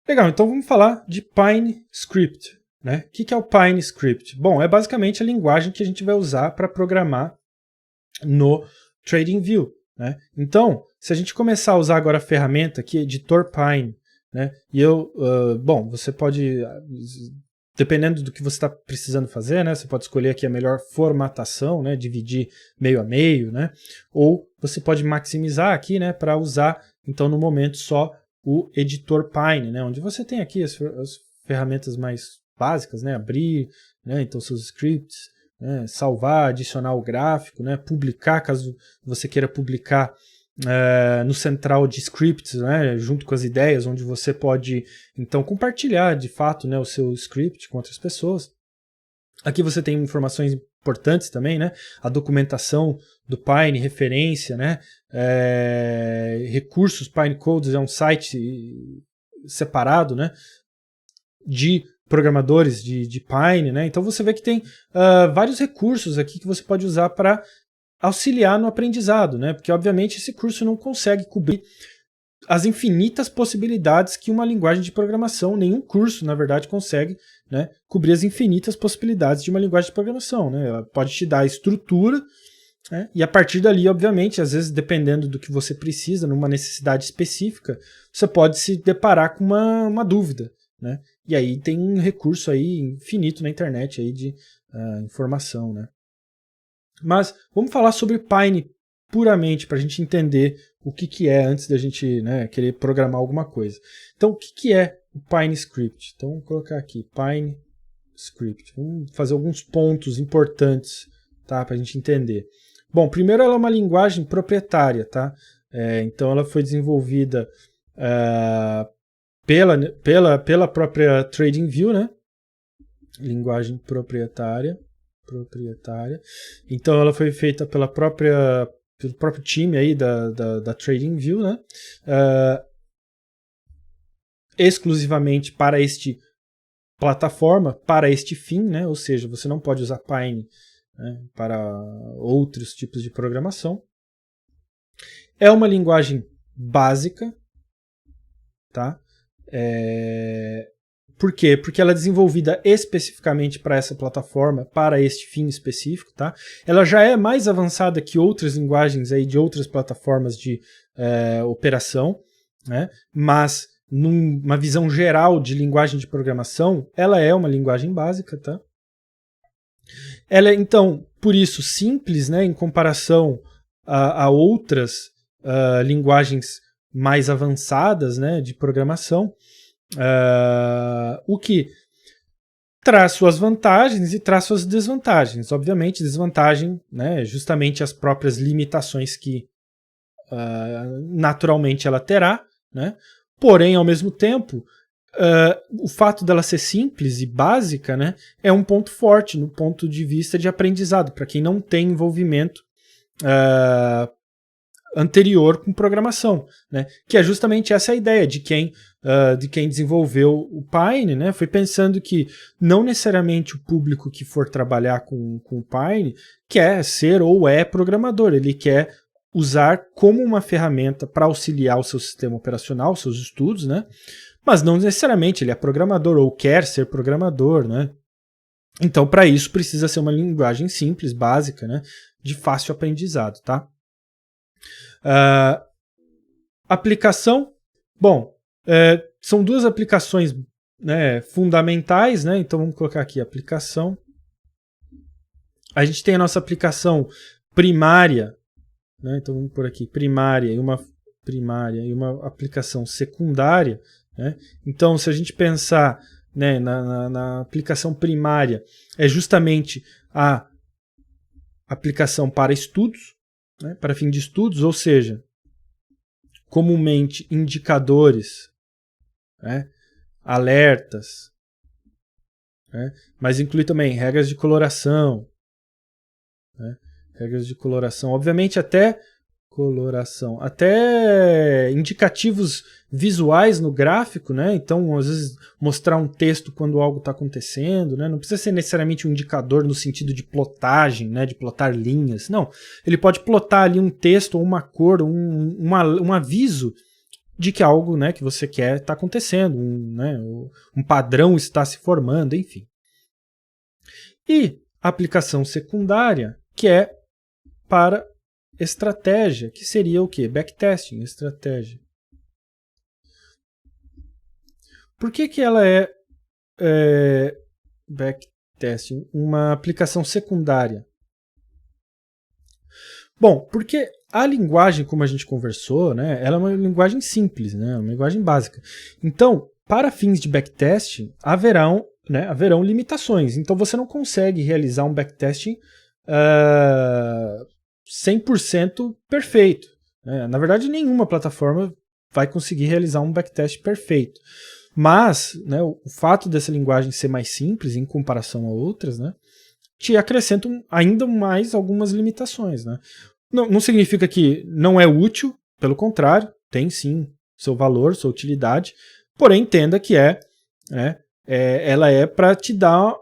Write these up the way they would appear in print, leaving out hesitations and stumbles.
Legal, então vamos falar de PineScript, né? O que é o PineScript? Bom, é basicamente a linguagem que a gente vai usar para programar no TradingView, né? Então, se a gente começar a usar agora a ferramenta aqui, Editor Pine, né? E bom, você pode, dependendo do que você está precisando fazer, né? Você pode escolher aqui a melhor formatação, né? Dividir meio a meio, né? Ou você pode maximizar aqui, né? Para usar, então, no momento só o editor Pine, né? Onde você tem aqui as ferramentas mais básicas, né? Abrir, né? Então, seus scripts, né? Salvar, adicionar o gráfico, né? Publicar, caso você queira publicar no central de scripts, né, junto com as ideias, onde você pode então compartilhar de fato, né, o seu script com outras pessoas. Aqui você tem informações importantes também, né, a documentação do Pine, referência, né, recursos. Pine Codes é um site separado, né, de programadores de Pine, né, então você vê que tem vários recursos aqui que você pode usar para auxiliar no aprendizado, né? Porque obviamente esse curso não consegue cobrir as infinitas possibilidades que uma linguagem de programação, nenhum curso, na verdade, consegue, né, cobrir as infinitas possibilidades de uma linguagem de programação, né? Ela pode te dar a estrutura, né, e a partir dali, obviamente, às vezes dependendo do que você precisa, numa necessidade específica, você pode se deparar com uma dúvida, né? E aí tem um recurso aí infinito na internet aí de informação, né? Mas vamos falar sobre Pine puramente para a gente entender o que é antes da gente, né, querer programar alguma coisa. Então, o que é o PineScript? Então, vamos colocar aqui PineScript. Vamos fazer alguns pontos importantes, tá, para a gente entender. Bom, primeiro ela é uma linguagem proprietária, tá? Então ela foi desenvolvida pela própria TradingView, né? Linguagem proprietária. Então ela foi feita pelo próprio time aí da TradingView, né? Exclusivamente para este plataforma, para este fim, né? Ou seja, você não pode usar Pine, né, para outros tipos de programação. É uma linguagem básica, tá? Por quê? Porque ela é desenvolvida especificamente para essa plataforma, para este fim específico, tá? Ela já é mais avançada que outras linguagens aí de outras plataformas de operação, né? Mas numa visão geral de linguagem de programação, ela é uma linguagem básica, tá? Ela é, então, por isso, simples, né, em comparação a outras linguagens mais avançadas, né, de programação. O que traz suas vantagens e traz suas desvantagens. Obviamente, desvantagem, né, justamente as próprias limitações que naturalmente ela terá, né? Porém, ao mesmo tempo, o fato dela ser simples e básica, né, é um ponto forte no ponto de vista de aprendizado, para quem não tem envolvimento anterior com programação, né? Que é justamente essa a ideia de quem desenvolveu o Pine, né? Foi pensando que não necessariamente o público que for trabalhar com o Pine quer ser ou é programador, ele quer usar como uma ferramenta para auxiliar o seu sistema operacional, os seus estudos, né? Mas não necessariamente ele é programador ou quer ser programador, né? Então, para isso, precisa ser uma linguagem simples, básica, né? De fácil aprendizado, tá? Aplicação, bom, são duas aplicações, né, fundamentais, né? Então vamos colocar aqui aplicação. A gente tem a nossa aplicação primária, né? Então vamos por aqui primária e uma aplicação secundária, né? Então se a gente pensar, né, na aplicação primária, é justamente a aplicação para estudos, né, para fim de estudos, ou seja, comumente indicadores, né, alertas, né, mas inclui também regras de coloração, né, obviamente até indicativos visuais no gráfico, né? Então, às vezes, mostrar um texto quando algo está acontecendo, né? Não precisa ser necessariamente um indicador no sentido de plotagem, né? De plotar linhas. Não, ele pode plotar ali um texto ou uma cor, um aviso de que algo, né, que você quer está acontecendo, um padrão está se formando, enfim. E a aplicação secundária, que é para estratégia, que seria o quê? Backtesting, estratégia. Por que ela é backtesting, uma aplicação secundária? Bom, porque a linguagem, como a gente conversou, né, ela é uma linguagem simples, né, uma linguagem básica. Então, para fins de backtesting, haverão limitações. Então, você não consegue realizar um backtesting 100% perfeito. Né? Na verdade, nenhuma plataforma vai conseguir realizar um backtest perfeito. Mas, né, o fato dessa linguagem ser mais simples em comparação a outras, né, te acrescentam ainda mais algumas limitações. Né? Não significa que não é útil, pelo contrário, tem sim seu valor, sua utilidade, porém entenda que ela é para te dar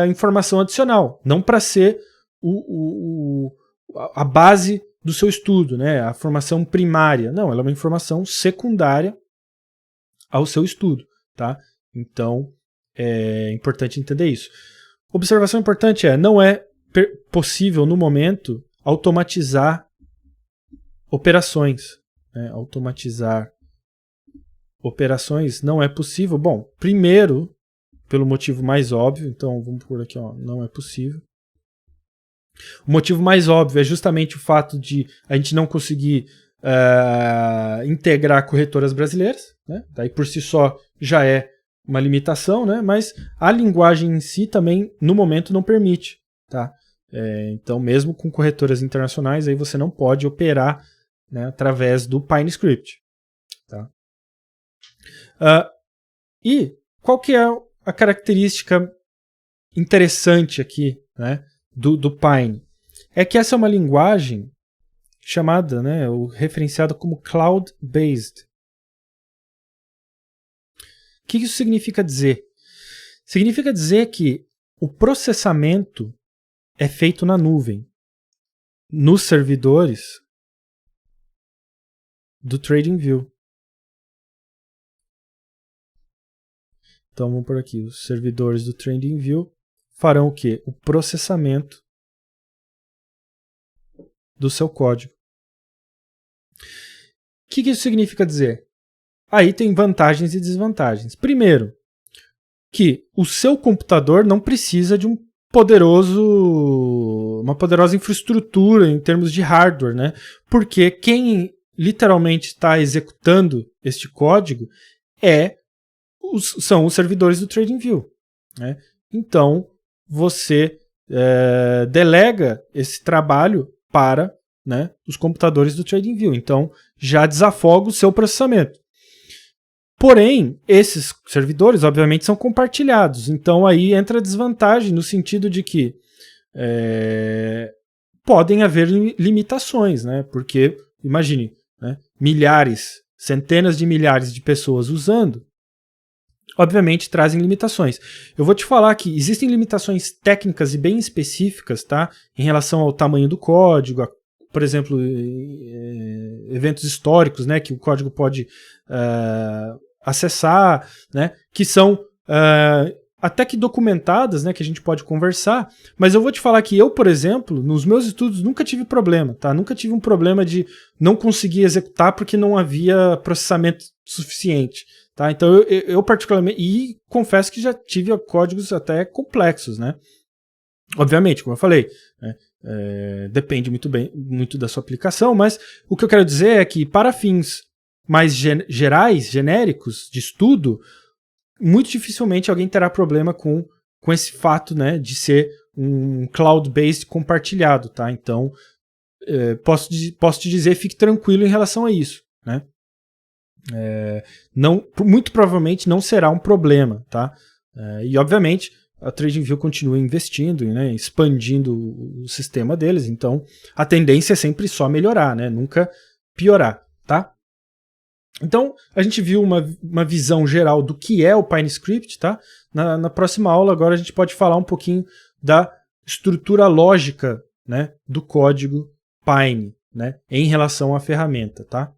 informação adicional, não para ser a base do seu estudo, né? A formação primária. Não, ela é uma informação secundária ao seu estudo. Tá? Então, é importante entender isso. Observação importante não é possível, no momento, automatizar operações. Né? Automatizar operações não é possível. Bom, primeiro, pelo motivo mais óbvio, então vamos por aqui, não é possível. O motivo mais óbvio é justamente o fato de a gente não conseguir integrar corretoras brasileiras, né? Daí por si só já é uma limitação, né? Mas a linguagem em si também, no momento, não permite. Tá? Então, mesmo com corretoras internacionais, aí você não pode operar, né, através do PineScript. Tá? E qual que é a característica interessante aqui, né, do Pine? É que essa é uma linguagem chamada, né, ou referenciada como cloud-based. O que isso significa dizer? Significa dizer que o processamento é feito na nuvem, nos servidores do TradingView. Então vamos por aqui, os servidores do TradingView farão o quê? O processamento do seu código. O que isso significa dizer? Aí tem vantagens e desvantagens. Primeiro, que o seu computador não precisa de uma poderosa infraestrutura em termos de hardware, né? Porque quem literalmente está executando este código são os servidores do TradingView. Né? Então, você delega esse trabalho para, né, os computadores do TradingView. Então, já desafoga o seu processamento. Porém, esses servidores, obviamente, são compartilhados. Então, aí entra a desvantagem no sentido de que podem haver limitações, né? Porque, imagine, né, centenas de milhares de pessoas usando, obviamente trazem limitações. Eu vou te falar que existem limitações técnicas e bem específicas, tá? Em relação ao tamanho do código, por exemplo, eventos históricos, né, que o código pode acessar, né, que são até que documentadas, né, que a gente pode conversar, mas eu vou te falar que eu, por exemplo, nos meus estudos nunca tive problema, tá? Nunca tive um problema de não conseguir executar porque não havia processamento suficiente. Tá? Então eu particularmente, e confesso que já tive códigos até complexos, né? Obviamente, como eu falei, depende muito da sua aplicação, mas o que eu quero dizer é que para fins mais gerais, genéricos, de estudo, muito dificilmente alguém terá problema com esse fato, né, de ser um cloud-based compartilhado. Tá? Então, posso te dizer, fique tranquilo em relação a isso. Né? Muito provavelmente não será um problema, tá? E obviamente a TradingView continua investindo, né, expandindo o sistema deles, então a tendência é sempre só melhorar, né, nunca piorar, tá? Então a gente viu uma visão geral do que é o PineScript, tá? Na próxima aula agora a gente pode falar um pouquinho da estrutura lógica, né, do código Pine, né, em relação à ferramenta, tá?